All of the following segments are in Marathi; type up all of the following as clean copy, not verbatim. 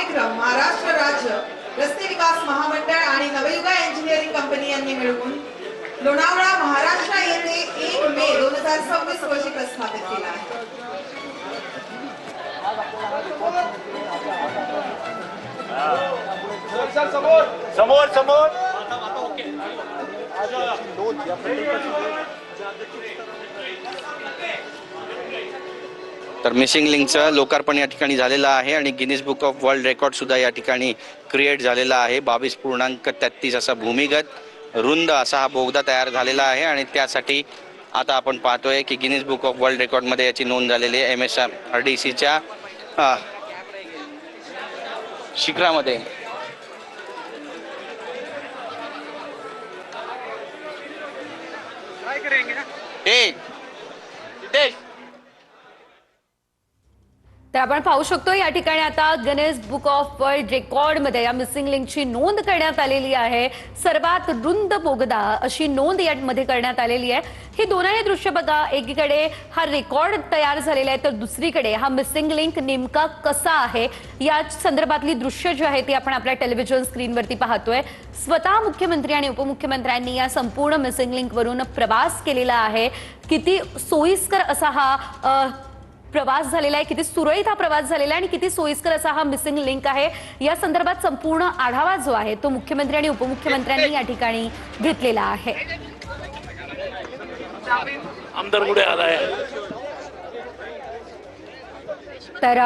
कार्यक्रम महाराष्ट्र राज्य रस्ते विकास महामंडळ आणि नवयुगा इंजिनिअरिंग कंपनी यांनी मिळवून लोणावळा महाराष्ट्र येथे 1 मे 2026 रोजी प्रस्थापित केला आहे। समोर समोर तर मिसिंग लिंकचं लोकार्पण या ठिकाणी झालेलं आहे आणि Guinness book of world record सुद्धा या ठिकाणी क्रिएट झालेला आहे। 22.33 असा भूमिगत रुंद असा हा बोगदा तयार झालेला आहे आणि त्यासाठी आता आपण पाहतोय की Guinness book of world record मध्ये याची नोंद झालेली आहे। MSRDCच्या शिखरामध्ये काय करेंगे तर आपण पाहू शकतो या ठिकाणी आता Guinness book of world record मध्ये या मिसिंग लिंकची नोंद करण्यात आलेली आहे। सर्वात रुंद बोगदा अशी नोंद यामध्ये करण्यात आलेली आहे। हे दोन्ही दृश्य बघा, एकीकडे हा रेकॉर्ड तयार झालेला आहे तर दुसरीकडे हा मिसिंग लिंक नेमका कसा आहे या संदर्भातली दृश्य जी आहे ती आपण आपल्या टेलिव्हिजन स्क्रीनवरती पाहतोय। स्वतः मुख्यमंत्री आणि उपमुख्यमंत्र्यांनी या संपूर्ण मिसिंग लिंक वरून प्रवास केलेला आहे। किती सोयीस्कर असा हा प्रवास झालेला आहे, किती सुरळीत हा प्रवास झालेला आहे आणि किती सोयीस्कर असा हा मिसिंग लिंक आहे या संदर्भात संपूर्ण आढावा जो आहे तो मुख्यमंत्री आणि उपमुख्यमंत्र्यांनी या ठिकाणी घेतलेला आहे। आमदार पुढे आलाय तर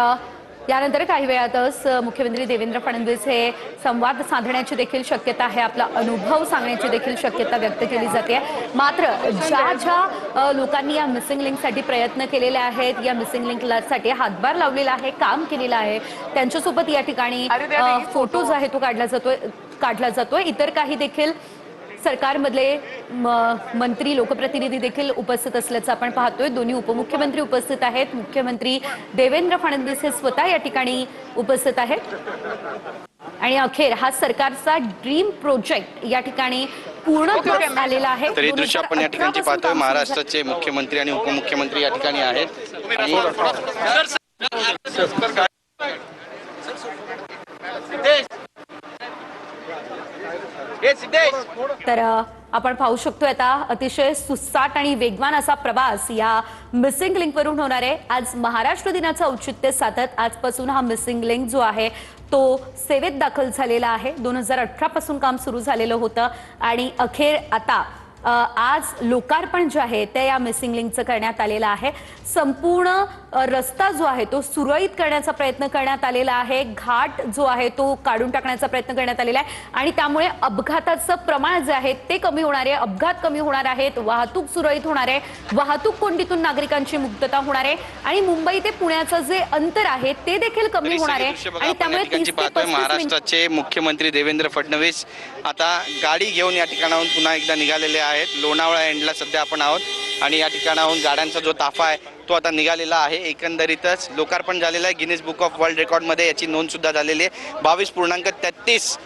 यानंतर काही वेळातच मुख्यमंत्री देवेंद्र फडणवीस हे संवाद साधण्याची देखील शक्यता आहे, आपला अनुभव सांगण्याची देखील शक्यता व्यक्त केली जाते। मात्र ज्या लोकांनी या मिसिंग लिंकसाठी प्रयत्न केलेले आहेत, या मिसिंग लिंकसाठी हातभार लावलेला आहे, काम केलेलं आहे, त्यांच्यासोबत या ठिकाणी फोटो जो आहे तो काढला जातोय। इतर काही देखील सरकारमधले मंत्री लोकप्रतिनिधी देखील उपस्थित असल्याचं आपण पाहतोय। दोन्ही उपमुख्यमंत्री उपस्थित आहेत, मुख्यमंत्री देवेंद्र फडणवीस हे स्वतः या ठिकाणी उपस्थित आहेत आणि अखेर हा सरकारचा ड्रीम प्रोजेक्ट या ठिकाणी पूर्ण आलेला आहे। तर हे दृश्य आपण या ठिकाणी पाहतोय, महाराष्ट्राचे मुख्यमंत्री आणि उपमुख्यमंत्री या ठिकाणी आहेत आणि तर आपण पाहू शकतो आता अतिशय सुसाट आणि वेगवान असा प्रवास या मिसिंग लिंक वरून होणार आहे। आज महाराष्ट्र दिनाचं औचित्य साधत आजपासून हा मिसिंग लिंक जो आहे तो सेवेत दाखल झालेला आहे। 2018 पासून काम सुरू झालेलं होतं आणि अखेर आता आज लोकार्पण जे आहे ते या मिसिंग लिंकचं करण्यात आलेलं आहे। संपूर्ण रस्ता जो आहे तो सुरळीत करण्याचा प्रयत्न करण्यात आलेला आहे, घाट जो आहे तो काढून टाकण्याचा प्रयत्न करण्यात आलेला आहे आणि त्यामुळे अपघाताचं प्रमाण जे आहे ते कमी होणार आहे, अपघात कमी होणार आहेत, वाहतूक सुरळीत होणार आहे, वाहतूक कोंडीतून नागरिकांची मुक्तता होणार आहे आणि मुंबई ते पुण्याचं जे अंतर आहे ते देखील कमी होणार आहे आणि त्यामुळे 30 ते 35 महाराष्ट्राचे मुख्यमंत्री देवेंद्र फडणवीस आता गाडी घेऊन या ठिकाणाहून पुन्हा एकदा निघालेले आहेत। लोणावळा एंडला सध्या आपण आहोत आणि या ठिकाणाहून गाड्यांचा जो ताफा आहे तो आता निघालेला आहे। एकंदरीतच लोकार्पण झालेलं आहे। Guinness book of world record मध्ये याची नोंद सुद्धा झालेली आहे। 22.33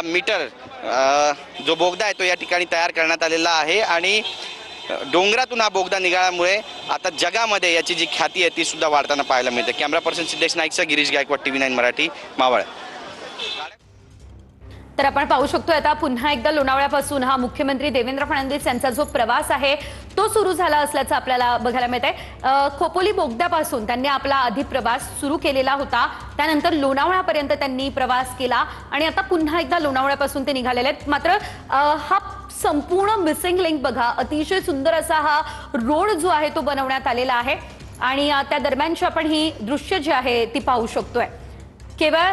मीटर जो बोगदा आहे तो या ठिकाणी तयार करण्यात आलेला आहे आणि डोंगरातून हा बोगदा निघाल्यामुळे आता जगामध्ये याची जी ख्याती आहे ती सुद्धा वाढताना पाहायला मिळते। कॅमेरा पर्सन सिद्धेश नाईकचा गिरीश गायकवाड, TV9 मराठी, मावळ। तर आपण पाहू शकतो आता पुन्हा एकदा लोणावळ्यापासून हा मुख्यमंत्री देवेंद्र फडणवीस यांचा जो प्रवास आहे तो सुरू झाला असल्याचं आपल्याला बघायला मिळतंय। खोपोली बोगद्यापासून त्यांनी आपला आधी प्रवास सुरू केलेला होता, त्यानंतर लोणावळ्यापर्यंत त्यांनी प्रवास केला आणि आता पुन्हा एकदा लोणावळ्यापासून ते निघालेले आहेत। मात्र हा संपूर्ण मिसिंग लिंक बघा, अतिशय सुंदर असा हा रोड जो आहे तो बनवण्यात आलेला आहे आणि त्या दरम्यानची आपण ही दृश्य जी आहे ती पाहू शकतोय। केवळ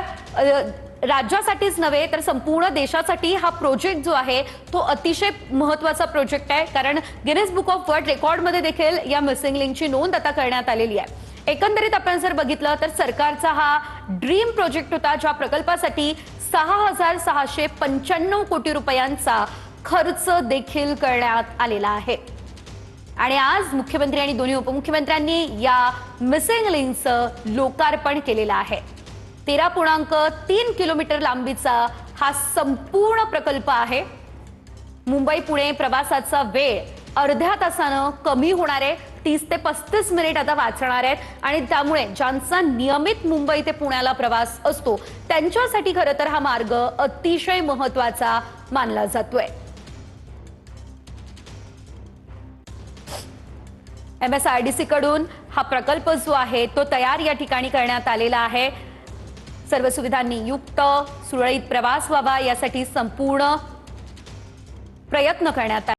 राज्यासाठीच नव्हे तर संपूर्ण देशासाठी हा प्रोजेक्ट जो आहे तो अतिशय महत्त्वाचा प्रोजेक्ट आहे, कारण Guinness book of world record मध्ये देखील या मिसिंग लिंकची नोंद आता करण्यात आलेली आहे। एकंदरीत आपण जर बघितलं तर सरकारचा हा ड्रीम प्रोजेक्ट होता, ज्या प्रकल्पासाठी 6,695 कोटी रुपयांचा खर्च देखील करण्यात आलेला आहे आणि आज मुख्यमंत्री आणि दोन्ही उपमुख्यमंत्र्यांनी या मिसिंग लिंकचं लोकार्पण केलेलं आहे। 13.3 किलोमीटर लांबीचा हा संपूर्ण प्रकल्प आहे। मुंबई पुणे प्रवासाचा वेळ अर्ध्या तासानं कमी होणार आहे. 30 ते 35 मिनिट आता वाचणार आहेत आणि त्यामुळे ज्यांचा नियमित मुंबई ते पुण्याला प्रवास असतो त्यांच्यासाठी खरं तर हा मार्ग अतिशय महत्त्वाचा मानला जातोय. MSRDC कडून हा प्रकल्प जो आहे तो तयार या ठिकाणी करण्यात आलेला आहे. सर्व सुविधांनी युक्त सुरळीत प्रवास व्हावा यासाठी संपूर्ण प्रयत्न करण्यात